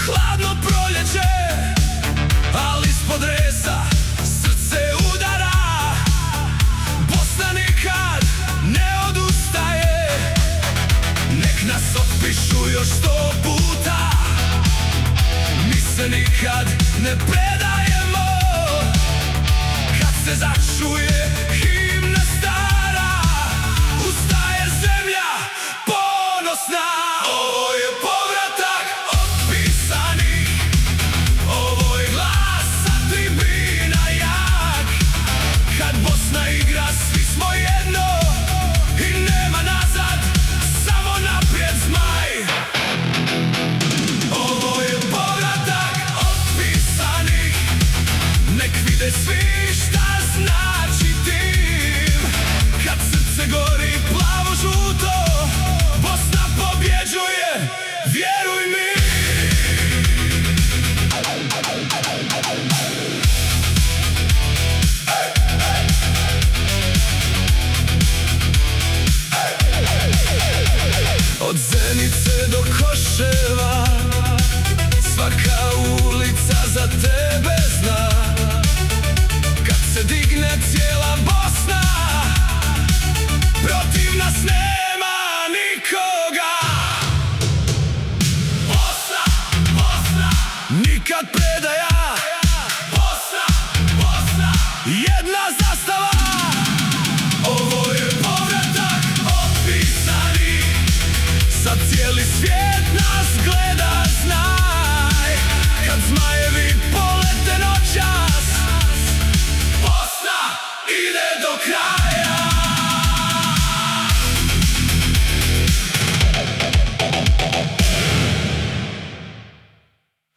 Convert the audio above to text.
Hladno proljeće, ali ispod resa srce udara. Bosna nikad ne odustaje, nek nas otpišu još 100 puta. Mi se nikad ne predajemo, kad se začuje himna stara. Ustaje zemlja ponosna. Ovo je povratak otpisanih, ovo je glas sa tribina jak. Kad Bosna igra svi smo jedno i nema nazad, samo naprijed zmaj. Ovo je povratak otpisanih, nek vide svi šta znači tim. Kad srce gori plavo-žuto, Bosna pobjeđuje, vjeruj mi. Od Zenice do Koševa, svaka ulica za tebe zna. Kad se digne cijela Bosna, protiv nas nema nikoga. Bosna, Bosna, nikad predaja. Bosna, Bosna, jedna zastava.